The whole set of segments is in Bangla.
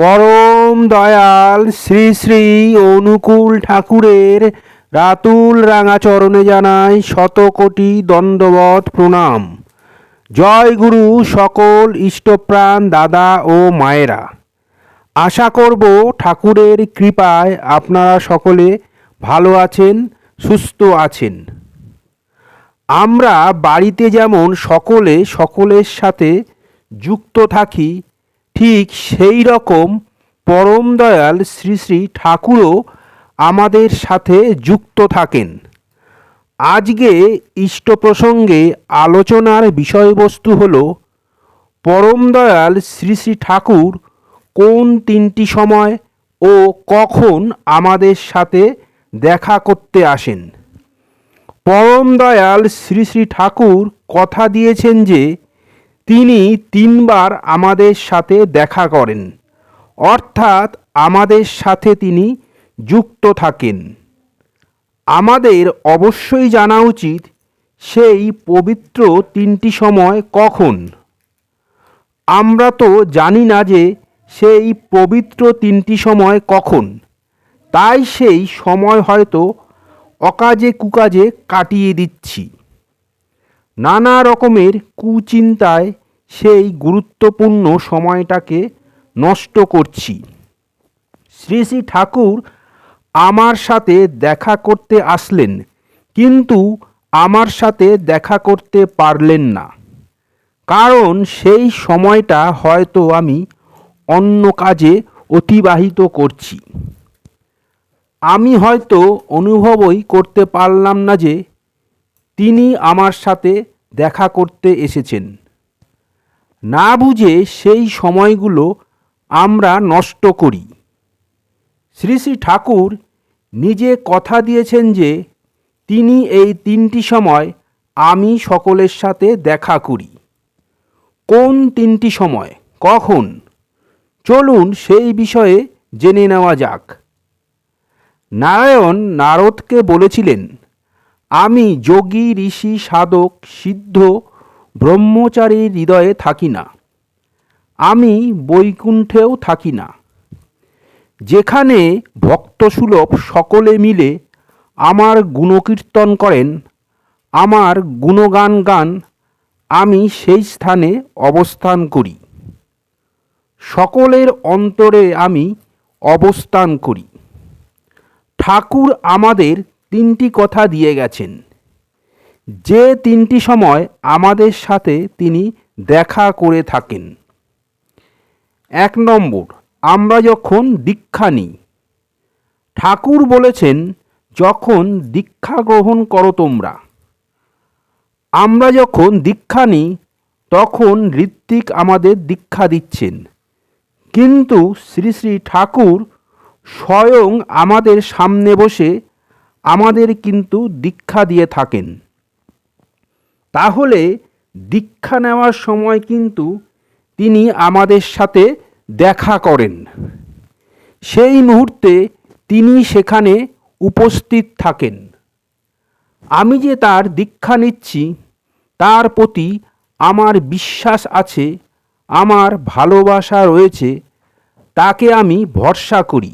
পরম দয়াল শ্রী শ্রী অনুকূল ঠাকুরের রাতুল রাঙা চরণে জানাই শতকোটি দণ্ডবত প্রণাম। জয় গুরু সকল ইষ্টপ্রাণ দাদা ও মায়েরা। আশা করব ঠাকুরের কৃপায় আপনারা সকলে ভালো আছেন, সুস্থ আছেন। আমরা বাড়িতে যেমন সকলে সকলের সাথে যুক্ত থাকি, ঠিক সেই রকম পরম দয়াল শ্রী শ্রী ঠাকুরও আমাদের সাথে যুক্ত থাকেন। আজকে ইষ্ট প্রসঙ্গে আলোচনার বিষয়বস্তু হল পরম দয়াল শ্রী শ্রী ঠাকুর কোন তিনটি সময় ও কখন আমাদের সাথে দেখা করতে আসেন। পরম দয়াল শ্রী শ্রী ঠাকুর কথা দিয়েছেন যে তিনি তিনবার আমাদের সাথে দেখা করেন, অর্থাৎ আমাদের সাথে তিনি যুক্ত থাকেন। আমাদের অবশ্যই জানা উচিত সেই পবিত্র তিনটি সময় কখন। আমরা তো জানি না যে সেই পবিত্র তিনটি সময় কখন, তাই সেই সময় হয়তো অকাজে কুকাজে কাটিয়ে দিচ্ছি। নানা রকমের কুচিন্তায় সেই গুরুত্বপূর্ণ সময়টাকে নষ্ট করছি। শ্রী শ্রী ঠাকুর আমার সাথে দেখা করতে আসলেন, কিন্তু আমার সাথে দেখা করতে পারলেন না, কারণ সেই সময়টা হয়তো আমি অন্য কাজে অতিবাহিত করছি। আমি হয়তো অনুভবই করতে পারলাম না যে তিনি আমার সাথে দেখা করতে এসেছেন। না বুঝে সেই সময়গুলো আমরা নষ্ট করি। শ্রী শ্রী ঠাকুর নিজে কথা দিয়েছেন যে তিনি এই তিনটি সময় আমি সকলের সাথে দেখা করি। কোন তিনটি সময়, কখন? চলুন সেই বিষয়ে জেনে নেওয়া যাক। নারায়ণ নারদকে বলেছিলেন, আমি যোগী ঋষি সাধক সিদ্ধ ব্রহ্মচারীর হৃদয়ে থাকি না, আমি বৈকুণ্ঠেও থাকি না। যেখানে ভক্তসুলভ সকলে মিলে আমার গুণকীর্তন করেন, আমার গুণগান গান, আমি সেই স্থানে অবস্থান করি। সকলের অন্তরে আমি অবস্থান করি। ঠাকুর আমাদের তিনটি কথা দিয়ে গেছেন, যে তিনটি সময় আমাদের সাথে তিনি দেখা করে থাকেন। 1 নম্বর, আমরা যখন দীক্ষা নিই। ঠাকুর বলেছেন, যখন দীক্ষা গ্রহণ করো তোমরা। আমরা যখন দীক্ষা নিই তখন ঋত্বিক আমাদের দীক্ষা দিচ্ছেন, কিন্তু শ্রী শ্রী ঠাকুর স্বয়ং আমাদের সামনে বসে আমাদের কিন্তু দীক্ষা দিয়ে থাকেন। তাহলে দীক্ষা নেওয়ার সময় কিন্তু তিনি আমাদের সাথে দেখা করেন। সেই মুহূর্তে তিনি সেখানে উপস্থিত থাকেন। আমি যে তার দীক্ষা নিচ্ছি, তার প্রতি আমার বিশ্বাস আছে, আমার ভালোবাসা রয়েছে, তাকে আমি ভরসা করি।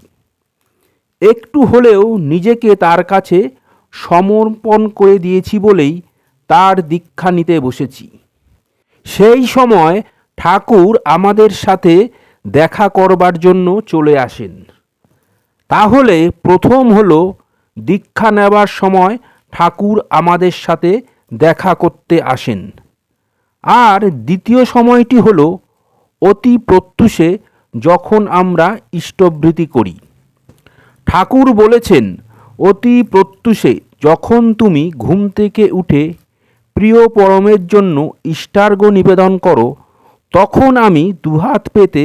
একটু হলেও নিজেকে তার কাছে সমর্পণ করে দিয়েছি বলেই তার দীক্ষা নিতে বসেছি। সেই সময় ঠাকুর আমাদের সাথে দেখা করবার জন্য চলে আসেন। তাহলে প্রথম হলো দীক্ষা নেবার সময় ঠাকুর আমাদের সাথে দেখা করতে আসেন। আর দ্বিতীয় সময়টি হলো অতি প্রত্যুষে যখন আমরা ইষ্টবৃতি করি। ঠাকুর বলেছেন, অতি প্রত্যুষে যখন তুমি ঘুম থেকে উঠে প্রিয় পরমের জন্য ইষ্টার্ঘ্য নিবেদন করো, তখন আমি দুহাত পেতে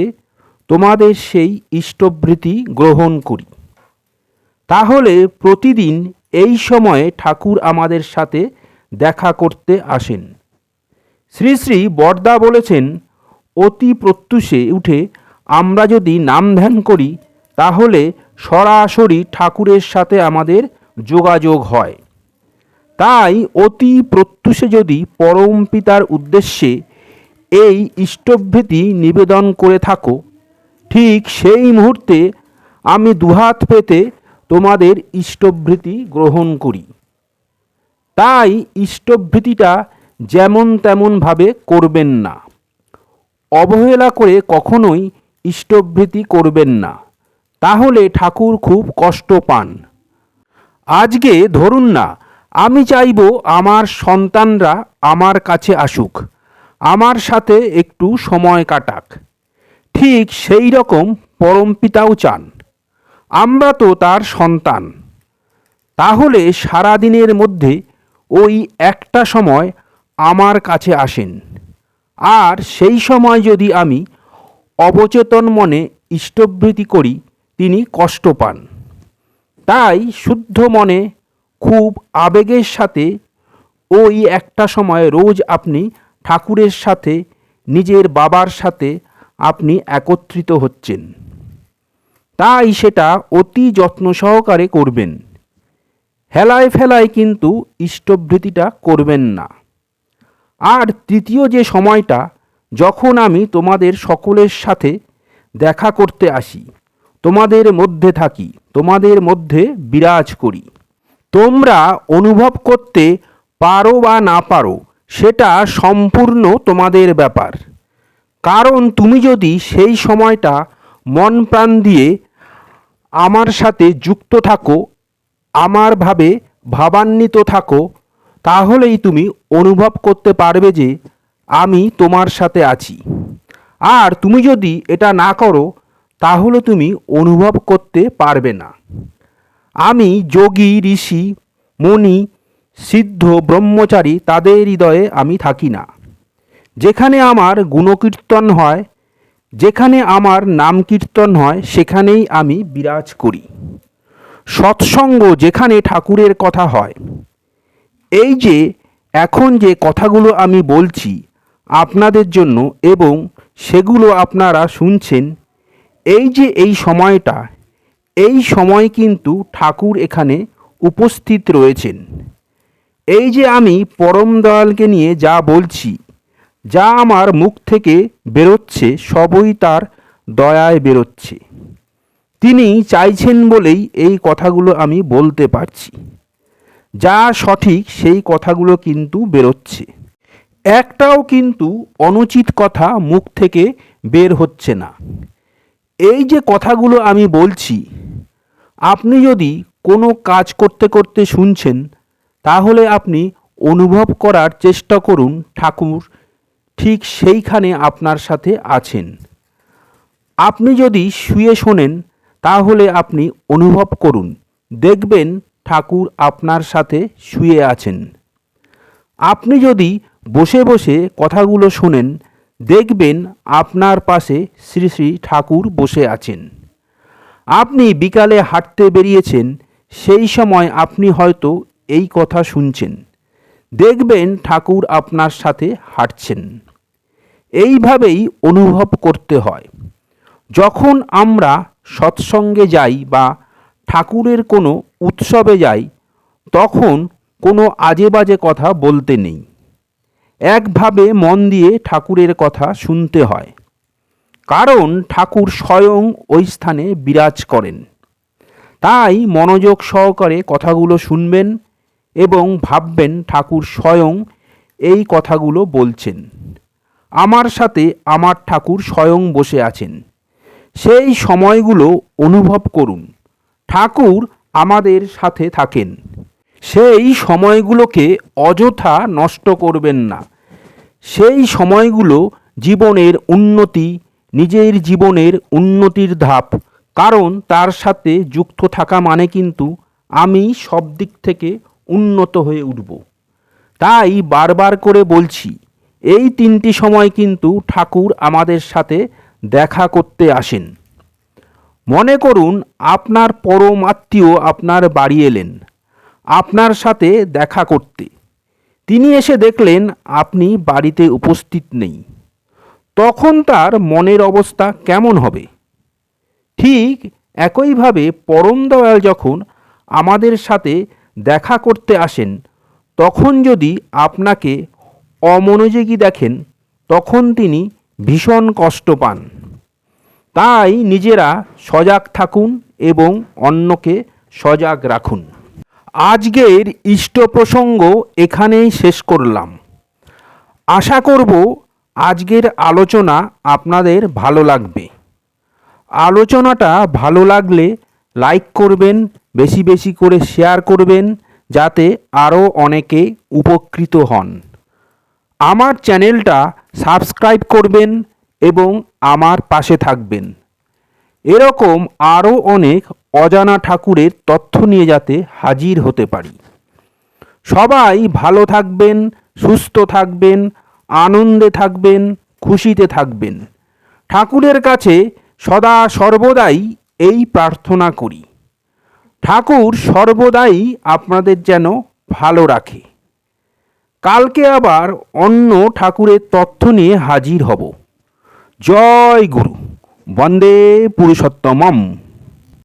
তোমাদের সেই ইষ্টবৃতি গ্রহণ করি। তাহলে প্রতিদিন এই সময়ে ঠাকুর আমাদের সাথে দেখা করতে আসেন। শ্রী শ্রী বরদা বলেছেন, অতি প্রত্যুষে উঠে আমরা যদি নাম ধ্যান করি, তাহলে সরাসরি ঠাকুরের সাথে আমাদের যোগাযোগ হয়। তাই অতি প্রত্যুষে যদি পরম পিতার উদ্দেশ্যে এই ইষ্টবৃতি নিবেদন করে থাকো, ঠিক সেই মুহূর্তে আমি দুহাত পেতে তোমাদের ইষ্টভৃতি গ্রহণ করি। তাই ইষ্টভৃতিটা যেমন তেমনভাবে করবেন না। অবহেলা করে কখনোই ইষ্টভৃতি করবেন না, তাহলে ঠাকুর খুব কষ্ট পান। আজকে ধরুন না, আমি চাইব আমার সন্তানরা আমার কাছে আসুক, আমার সাথে একটু সময় কাটাক। ঠিক সেই রকম পরমপিতাও চান, আমরা তো তার সন্তান। তাহলে সারাদিনের মধ্যে ওই একটা সময় আমার কাছে আসেন, আর সেই সময় যদি আমি অবচেতন মনে ইষ্টভৃতি করি, তিনি কষ্ট পান। তাই শুদ্ধ মনে খুব আবেগের সাথে ওই একটা সময় রোজ আপনি ঠাকুরের সাথে, নিজের বাবার সাথে আপনি একত্রিত হচ্ছেন। তাই সেটা অতি যত্ন সহকারে করবেন। হেলায় ফেলায় কিন্তু ইষ্টভৃতিটা করবেন না। আর তৃতীয় যে সময়টা, যখন আমি তোমাদের সকলের সাথে দেখা করতে আসি, তোমাদের মধ্যে থাকি, তোমাদের মধ্যে বিরাজ করি, তোমরা অনুভব করতে পারো বা না পারো সেটা সম্পূর্ণ তোমাদের ব্যাপার। কারণ তুমি যদি সেই সময়টা মন প্রাণ দিয়ে আমার সাথে যুক্ত থাকো, আমার ভাবে ভাবান্বিত থাকো, তাহলেই তুমি অনুভব করতে পারবে যে আমি তোমার সাথে আছি। আর তুমি যদি এটা না করো, তাহলে তুমি অনুভব করতে পারবে না। আমি যোগী, ঋষি, মুনি, সিদ্ধ, ব্রহ্মচারী তাদের হৃদয়ে আমি থাকি না। যেখানে আমার গুণকীর্তন হয়, যেখানে আমার নাম কীর্তন হয়, সেখানেই আমি বিরাজ করি। সৎসঙ্গ যেখানে ঠাকুরের কথা হয়। এই যে এখন যে কথাগুলো আমি বলছি আপনাদের জন্য, এবং সেগুলো আপনারা শুনছেন, এই যে এই সময়টা, এই সময় কিন্তু ঠাকুর এখানে উপস্থিত রয়েছেন। এই যে আমি পরম দয়ালকে নিয়ে যা বলছি, যা আমার মুখ থেকে বেরোচ্ছে, সবই তার দয়ায় বেরোচ্ছে। তিনি চাইছেন বলেই এই কথাগুলো আমি বলতে পারছি। যা সঠিক সেই কথাগুলো কিন্তু বেরোচ্ছে। একটাও কিন্তু অনুচিত কথা মুখ থেকে বের হচ্ছে না। এই যে কথাগুলো আমি বলছি, আপনি যদি কোনো কাজ করতে করতে শুনছেন, তাহলে আপনি অনুভব করার চেষ্টা করুন ঠাকুর ঠিক সেইখানে আপনার সাথে আছেন। আপনি যদি শুয়ে শোনেন, তাহলে আপনি অনুভব করুন, দেখবেন ঠাকুর আপনার সাথে শুয়ে আছেন। আপনি যদি বসে বসে কথাগুলো শোনেন, দেখবেন আপনার পাশে শ্রী শ্রী ঠাকুর বসে আছেন। আপনি বিকালে হাঁটতে বেরিয়েছেন, সেই সময় আপনি হয়তো এই কথা শুনছেন, দেখবেন ঠাকুর আপনার সাথে হাঁটছেন। এইভাবেই অনুভব করতে হয়। যখন আমরা সৎসঙ্গে যাই বা ঠাকুরের কোনো উৎসবে যাই, তখন কোনো আজে বাজে কথা বলতে নেই। একভাবে মন দিয়ে ঠাকুরের কথা শুনতে হয়, কারণ ঠাকুর স্বয়ং ওই স্থানে বিরাজ করেন। তাই মনোযোগ সহকারে কথাগুলো শুনবেন এবং ভাববেন ঠাকুর স্বয়ং এই কথাগুলো বলছেন। আমার সাথে আমার ঠাকুর স্বয়ং বসে আছেন। সেই সময়গুলো অনুভব করুন। ঠাকুর আমাদের সাথে থাকেন। সেই সময়গুলোকে অযথা নষ্ট করবেন না। সেই সময়গুলো জীবনের উন্নতি, নিজের জীবনের উন্নতির ধাপ। কারণ তার সাথে যুক্ত থাকা মানে কিন্তু আমি সব দিক থেকে উন্নত হয়ে উঠব। তাই বারবার করে বলছি, এই তিনটি সময় কিন্তু ঠাকুর আমাদের সাথে দেখা করতে আসেন। মনে করুন আপনার পরম আত্মীয় আপনার বাড়ি এলেন আপনার সাথে দেখা করতে। তিনি এসে দেখলেন আপনি বাড়িতে উপস্থিত নেই। তখন তার মনের অবস্থা কেমন হবে? ঠিক একইভাবে পরম দয়াল যখন আমাদের সাথে দেখা করতে আসেন, তখন যদি আপনাকে অমনোযোগী দেখেন, তখন তিনি ভীষণ কষ্ট পান। তাই নিজেরা সজাগ থাকুন এবং অন্যকে সজাগ রাখুন। আজকের ইষ্ট প্রসঙ্গ এখানেই শেষ করলাম। আশা করব আজকের আলোচনা আপনাদের ভালো লাগবে। আলোচনাটা ভালো লাগলে লাইক করবেন, বেশি বেশি করে শেয়ার করবেন, যাতে আরও অনেকে উপকৃত হন। আমার চ্যানেলটা সাবস্ক্রাইব করবেন এবং আমার পাশে থাকবেন। এরকম আরও অনেক অজানা ঠাকুরের তথ্য নিয়ে যাতে হাজির হতে পারি। সবাই ভালো থাকবেন, সুস্থ থাকবেন, আনন্দে থাকবেন, খুশিতে থাকবেন। ঠাকুরের কাছে সদা সর্বদাই এই প্রার্থনা করি, ঠাকুর সর্বদাই আপনাদের যেন ভালো রাখে। কালকে আবার অন্য ঠাকুরের তথ্য নিয়ে হাজির হব। জয় গুরু। বন্দে পুরুষোত্তমম।